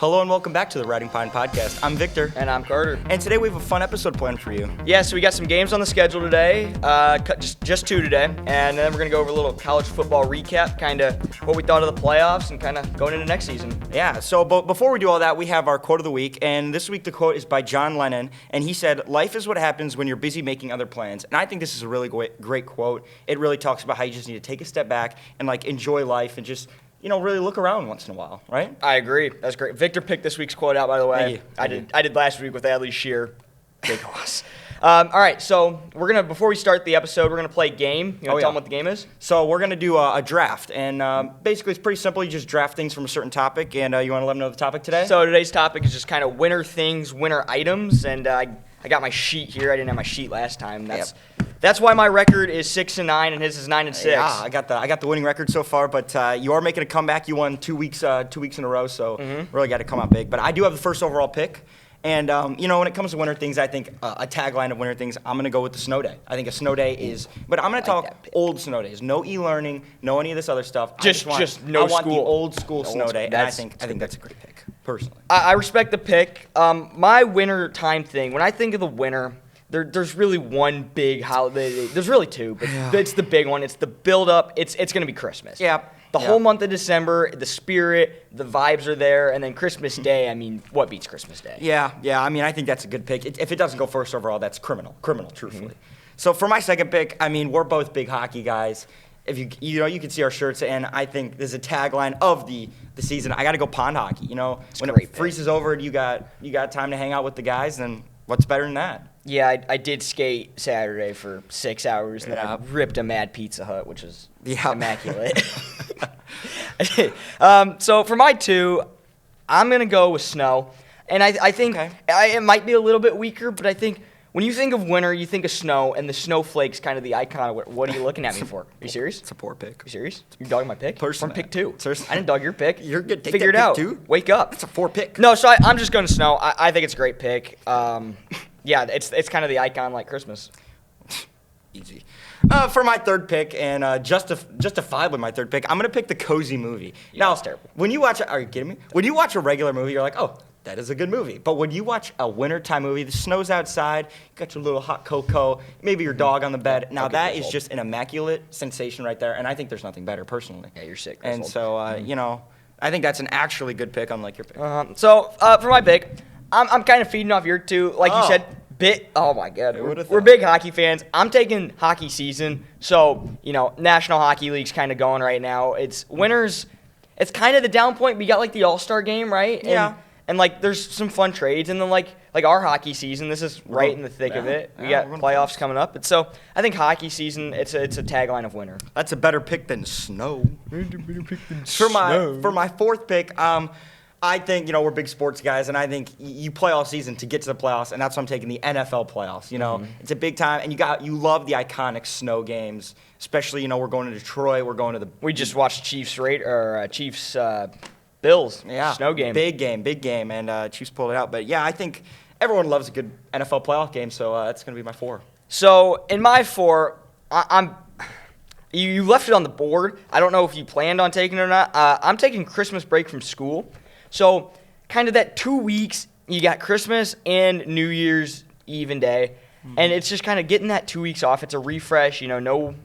Hello and welcome back to the Riding Podcast. I'm Victor. And I'm Carter. And today we have a fun episode planned for you. Yeah, so we got some games on the schedule today, just two today, and then we're going to go over a little college football recap, kind of what we thought of the playoffs and kind of going into next season. Yeah, so before we do all that, we have our quote of the week, and this week the quote is by John Lennon, and he said, "Life is what happens when you're busy making other plans." And I think this is a really great quote. It really talks about how you just need to take a step back and enjoy life and just really look around once in a while, right? I agree. That's great. Victor picked this week's quote out, by the way. Thank you. I did last week with Adley Shear. Big loss. All right, so before we start the episode, we're gonna play a game. You want to tell them what the game is? So we're gonna do a draft, and basically it's pretty simple. You just draft things from a certain topic, and you want to let them know the topic today? So today's topic is just kind of winter things, winter items, and I got my sheet here. I didn't have my sheet last time. That's why my record is 6-9 and his is 9-6. Yeah, I got the winning record so far, but you are making a comeback. You won 2 weeks in a row, so really got to come out big. But I do have the first overall pick, and when it comes to winter things, I think a tagline of winter things, I'm gonna go with the snow day. I think a snow day is, but I'm gonna talk old snow days, no e-learning, no any of this other stuff. Just no school. I want the old school snow day, and I think that's a great pick, personally. I respect the pick. My winter time thing, when I think of the winter, there's really one big holiday. There's really two, but it's the big one. It's the build-up. It's going to be Christmas. Yeah. The whole month of December, the spirit, the vibes are there, and then Christmas Day, I mean, what beats Christmas Day? Yeah. I mean, I think that's a good pick. If it doesn't go first overall, that's criminal, truthfully. So for my second pick, I mean, we're both big hockey guys. If you can see our shirts, and I think there's a tagline of the season. I got to go pond hockey. When it freezes over and you got time to hang out with the guys, then what's better than that? Yeah, I did skate Saturday for 6 hours, and then I ripped a mad Pizza Hut, which is immaculate. So for my two, I'm going to go with snow. And I think it might be a little bit weaker, but I think when you think of winter, you think of snow, and the snowflake's kind of the icon of what are you looking at me for? Are you serious? It's a poor pick. Are you serious? You're dogging my pick? Personally. I'm pick two. Seriously. I didn't dog your pick. You're good. Figure it out. Too? Wake up. It's a 4 pick. No, so I'm just going to snow. I think it's a great pick. Yeah, it's kind of the icon like Christmas. Easy. For my third pick, and justifiably my third pick, I'm going to pick the cozy movie. Yeah, that's terrible. When you watch are you kidding me? When you watch a regular movie, you're like, oh, that is a good movie. But when you watch a wintertime movie, the snow's outside, you got your little hot cocoa, maybe your dog on the bed. Now that is just an immaculate sensation right there, and I think there's nothing better, personally. Yeah, you're sick. And so, I think that's an actually good pick, unlike your pick. So for my pick, I'm kind of feeding off your two. Like you said, oh my God, we're big hockey fans. I'm taking hockey season. So, National Hockey League's kind of going right now. It's winters. It's kind of the down point. We got the All-Star game, right? And there's some fun trades, and then like our hockey season, this is right in the thick of it. We got playoffs coming up, and so I think hockey season, it's a tagline of winter. That's a better pick than snow. For my fourth pick, I think we're big sports guys, and I think you play all season to get to the playoffs, and that's why I'm taking the NFL playoffs. It's a big time, and you love the iconic snow games, especially we're going to Detroit, we're going to We just watched Chiefs Bills, snow game. Big game, and Chiefs pulled it out. But yeah, I think everyone loves a good NFL playoff game, so that's going to be my 4. So in my 4, you left it on the board. I don't know if you planned on taking it or not. I'm taking Christmas break from school. So kind of that 2 weeks, you got Christmas and New Year's Eve and day, and it's just kind of getting that 2 weeks off. It's a refresh, well,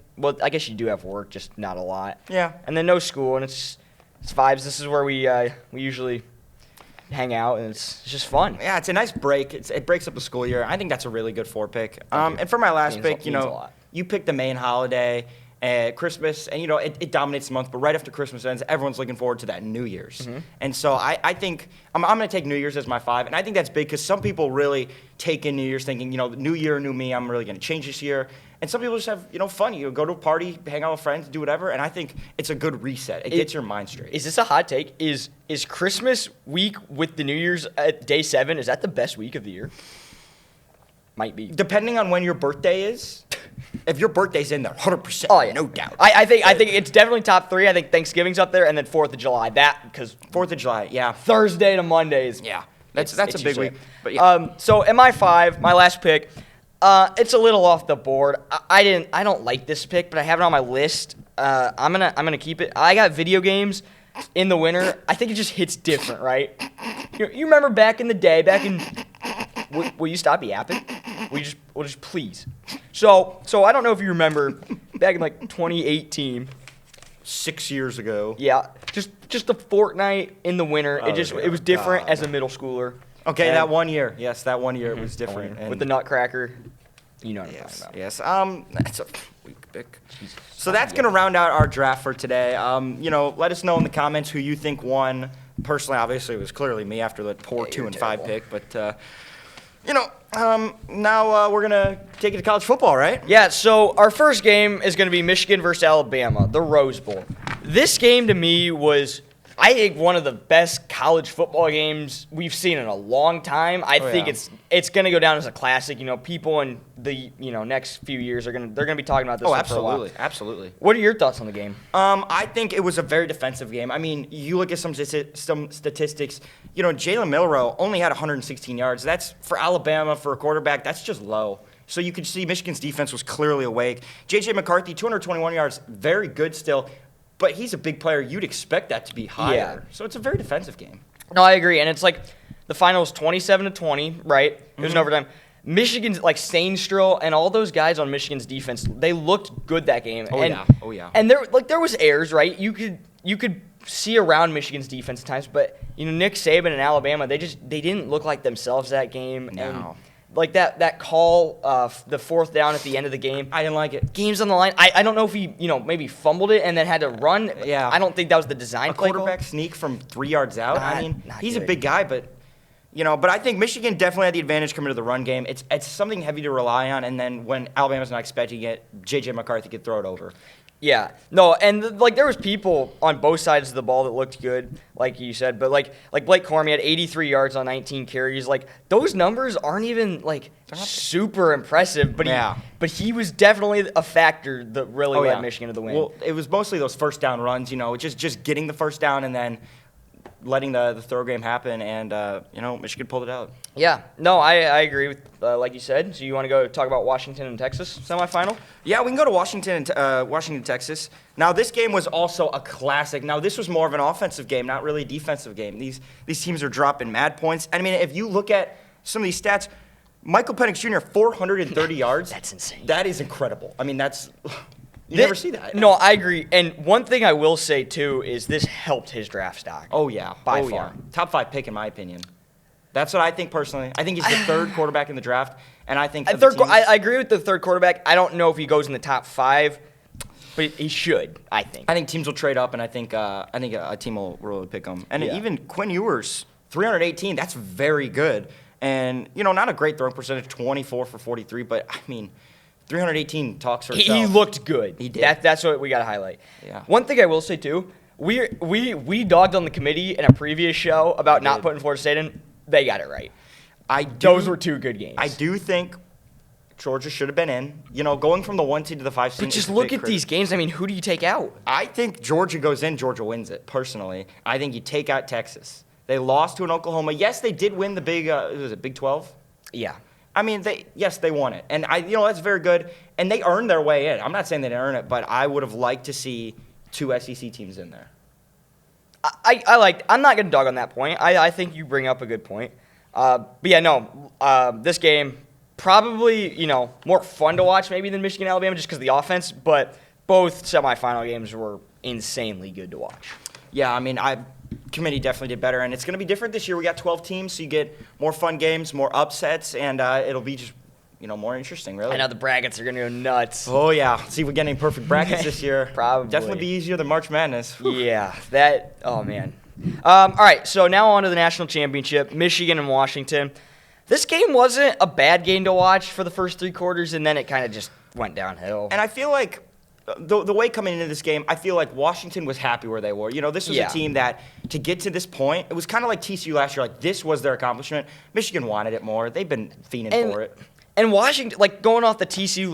I guess you do have work, just not a lot. Yeah. And then no school, and it's vibes. This is where we usually hang out, and it's just fun. Yeah, it's a nice break. It breaks up the school year. I think that's a really good 4 pick. And for my last pick, you pick the main holiday, Christmas, and it dominates the month. But right after Christmas ends, everyone's looking forward to that New Year's. And so I think I'm going to take New Year's as my 5, and I think that's big because some people really take in New Year's thinking, new year, new me. I'm really going to change this year. And some people just have, fun. You go to a party, hang out with friends, do whatever. And I think it's a good reset. It gets your mind straight. Is this a hot take? Is Christmas week with the New Year's at day 7, is that the best week of the year? Might be. Depending on when your birthday is. If your birthday's in there, 100%. Oh, yeah. No doubt. I think it's definitely top 3. I think Thanksgiving's up there, and then 4th of July. Because 4th of July, yeah. Thursday to Mondays. Yeah. That's a big week. But yeah. So in my 5, my last pick, it's a little off the board. I don't like this pick, but I have it on my list. I'm gonna keep it. I got video games in the winter. I think it just hits different, right? You remember back in the day, will you stop yapping? Will just please. So I don't know if you remember back in like 2018. 6 years ago. Yeah, just a fortnight in the winter. It was different as a middle schooler. Okay, that 1 year. Yes, that 1 year it was different. With the Nutcracker. You know what I'm talking about. Yes. That's a weak pick. So that's going to round out our draft for today. Let us know in the comments who you think won. Personally, obviously, it was clearly me after the poor 2 and 5 pick. But, now we're going to take it to college football, right? Yeah, so our first game is going to be Michigan versus Alabama, the Rose Bowl. This game to me was, I think, one of the best college football games we've seen in a long time. I think it's going to go down as a classic. People in the next few years they're going to be talking about this. Oh, for a while. Absolutely. What are your thoughts on the game? I think it was a very defensive game. I mean, you look at some statistics. Jalen Milroe only had 116 yards. That's for Alabama for a quarterback. That's just low. So you could see Michigan's defense was clearly awake. J.J. McCarthy, 221 yards, very good still. But he's a big player. You'd expect that to be higher. Yeah. So it's a very defensive game. No, I agree. And it's like the final was 27-20, right? It was in overtime. Michigan's like Stainstrill and all those guys on Michigan's defense, they looked good that game. Oh yeah. And there was errors, right? You could see around Michigan's defense at times, but Nick Saban and Alabama, they didn't look like themselves that game. No. And like that call, the fourth down at the end of the game. I didn't like it. Game's on the line. I don't know if he, maybe fumbled it and then had to run. Yeah. I don't think that was the design play. Quarterback sneak from 3 yards out. He's a big guy, but I think Michigan definitely had the advantage coming to the run game. It's something heavy to rely on, and then when Alabama's not expecting it, J.J. McCarthy could throw it over. Yeah. No, and there was people on both sides of the ball that looked good, like you said, but like Blake Cormy had 83 yards on 19 carries. Like those numbers aren't even super impressive, but he was definitely a factor that really led Michigan to the win. Well, it was mostly those first down runs, just getting the first down and then letting the throw game happen, and Michigan pulled it out. Yeah, no, I agree with like you said. So you want to go talk about Washington and Texas semifinal? Yeah, we can go to Washington, Texas. Now this game was also a classic. Now this was more of an offensive game, not really a defensive game. These teams are dropping mad points. I mean, if you look at some of these stats, Michael Penix Jr. 430 yards. That's insane. That is incredible. I mean, you never see that. No, I agree. And one thing I will say, too, is this helped his draft stock. Oh, yeah. By far. Yeah. Top 5 pick, in my opinion. That's what I think personally. I think he's the third quarterback in the draft, and I think I agree with the third quarterback. I don't know if he goes in the top 5, but he should, I think. I think teams will trade up, and I think a team will really pick him. And even Quinn Ewers, 318, that's very good. And, not a great throwing percentage, 24 for 43, but, I mean, 318 talks for itself. He looked good. He did. That's what we got to highlight. Yeah. One thing I will say, too, we dogged on the committee in a previous show about not putting Florida State in. They got it right. Those were 2 good games. I do think Georgia should have been in. Going from the 1 seed to the 5 seed. But just look at these games. I mean, who do you take out? I think Georgia goes in, Georgia wins it, personally. I think you take out Texas. They lost to an Oklahoma. Yes, they did win the Big 12? Yeah. I mean, they won it. And that's very good. And they earned their way in. I'm not saying they didn't earn it, but I would have liked to see 2 SEC teams in there. I'm not going to dog on that point. I think you bring up a good point. This game probably, more fun to watch maybe than Michigan Alabama just because of the offense, but both semifinal games were insanely good to watch. Yeah, I mean, committee definitely did better, and it's going to be different this year. We got 12 teams, so you get more fun games, more upsets, and it'll be just more interesting, really. I know the brackets are going to go nuts. Oh, yeah. See if we get any perfect brackets this year. Probably. Definitely be easier than March Madness. Whew. Yeah, oh, man. All right, so now on to the national championship, Michigan and Washington. This game wasn't a bad game to watch for the first 3 quarters, and then it kind of just went downhill. And I feel like the way coming into this game, I feel like Washington was happy where they were. This was a team that, to get to this point, it was kind of like TCU last year. Like, this was their accomplishment. Michigan wanted it more. They've been fiending for it. And Washington, going off the TCU,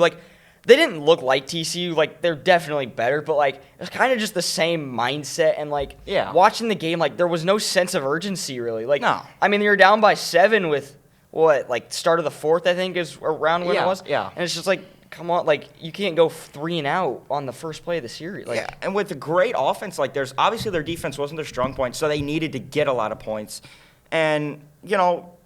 they didn't look like TCU. They're definitely better, but, it was kind of just the same mindset. And, watching the game, there was no sense of urgency, really. No. I mean, you're down by 7 with, start of the 4th, I think, is around when it was? Yeah. And it's just come on, you can't go 3 and out on the first play of the series. Yeah, and with a great offense, there's obviously their defense wasn't their strong point, so they needed to get a lot of points. And,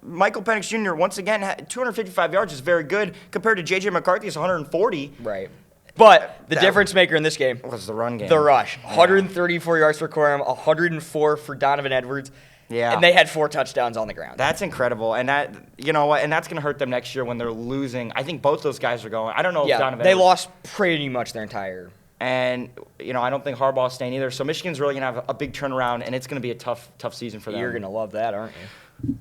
Michael Penix Jr., once again, 255 yards is very good compared to J.J. McCarthy's 140. Right. But the difference maker in this game was the run game. The rush. 134 yards for Corum, 104 for Donovan Edwards. Yeah. And they had 4 touchdowns on the ground. That's incredible. And that, and that's going to hurt them next year when they're losing. I think both those guys are going. I don't know if Donovan they lost pretty much their entire. And, I don't think Harbaugh's staying either. So Michigan's really going to have a big turnaround, and it's going to be a tough season for them. You're going to love that, aren't you?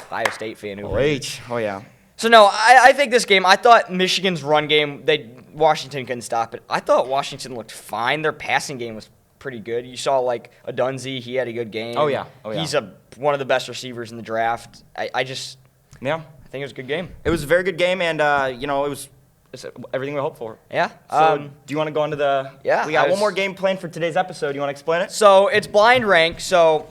Ohio State fan. Oh, yeah. So, no, I think this game, I thought Michigan's run game, Washington couldn't stop it. I thought Washington looked fine. Their passing game was pretty good. You saw, a Dunzy. He had a good game. Oh, yeah. He's one of the best receivers in the draft. I think it was a good game. It was a very good game, and, it's everything we hoped for. Yeah. So, do you want to go into the... Yeah. We got one more game planned for today's episode. You want to explain it? So, it's blind rank. So,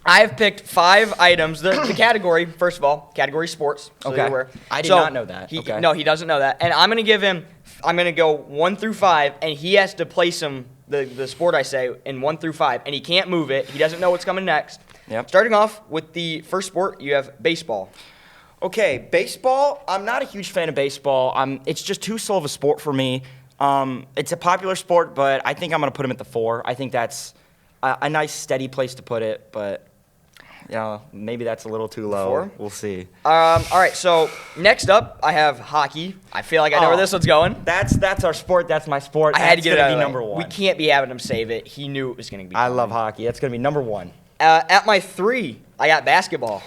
I have picked 5 items. The category, first of all, category sports. So okay. I did not know that. No, he doesn't know that. And I'm going to go 1 through 5, and he has to place them, the sport I say, in 1 through 5. And he can't move it. He doesn't know what's coming next. Yep. Starting off with the first sport, you have baseball. Okay, baseball, I'm not a huge fan of baseball. It's just too slow of a sport for me. It's a popular sport, but I think I'm going to put him at the 4. I think that's a nice, steady place to put it, but maybe that's a little too low. 4? We'll see. All right, so next up, I have hockey. I feel like I know where this one's going. That's our sport. That's my sport. I had to get it out of the way. number 1. We can't be having him save it. He knew it was going to be. I love hockey. That's going to be number 1. At my 3, I got basketball.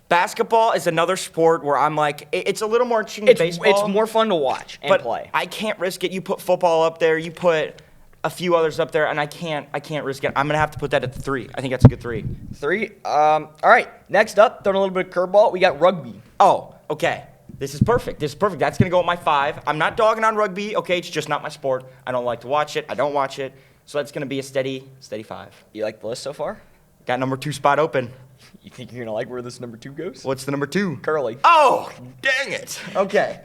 Basketball is another sport where I'm like, it's a little more interesting than baseball. It's more fun to watch and play. I can't risk it. You put football up there, you put a few others up there, and I can't risk it. I'm gonna have to put that at the 3. I think that's a good 3. 3. All right. Next up, throwing a little bit of curveball, we got rugby. Oh, okay. This is perfect. That's gonna go at my 5. I'm not dogging on rugby. Okay, it's just not my sport. I don't like to watch it. I don't watch it. So that's gonna be a steady 5. You like the list so far? Got number 2 spot open. You think you're gonna like where this number 2 goes? What's the number 2? Curly. Oh, dang it. Okay.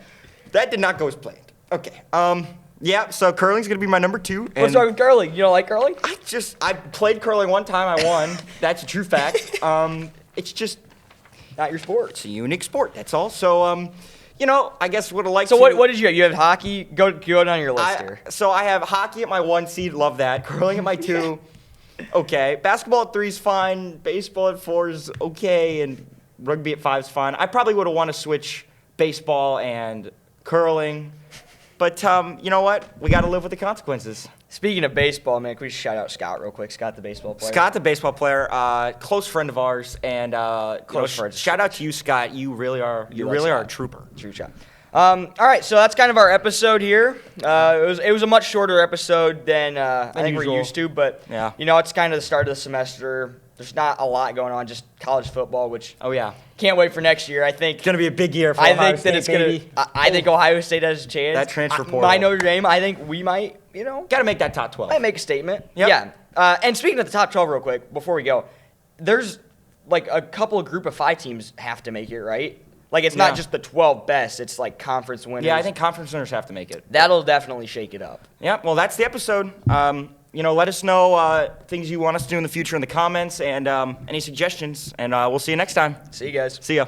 That did not go as planned. Okay. Yeah, so curling's going to be my number 2. What's wrong with curling? You don't like curling? I played curling one time. I won. That's a true fact. It's just not your sport. It's a unique sport. That's all. So, I guess would have liked So to. what did you have? You have hockey? Go down your list here. So I have hockey at my 1 seed. Love that. Curling at my 2. Okay. Basketball at 3 is fine. Baseball at 4 is okay. And rugby at 5 is fine. I probably would have wanted to switch baseball and curling. But you know what? We got to live with the consequences. Speaking of baseball, man, can we just shout out Scott real quick? Scott, the baseball player. Scott, the baseball player, close friend of ours, and shout out to you, Scott. You really are. You really are a trooper. True shot. All right, so that's kind of our episode here. It was a much shorter episode than I think usual. we're used to, but yeah. It's kind of the start of the semester. There's not a lot going on, just college football, which can't wait for next year. I think it's gonna be a big year for Ohio State, I think Ohio State has a chance. That transfer portal. By Notre Dame, I think we might. Got to make that top 12. Might make a statement. Yep. Yeah. And speaking of the top 12, real quick before we go, there's like a couple of group of 5 teams have to make it, right? Like it's not just the 12 best; it's like conference winners. Yeah, I think conference winners have to make it. That'll definitely shake it up. Yeah. Well, that's the episode. Let us know things you want us to do in the future in the comments and any suggestions, and we'll see you next time. See you guys. See ya.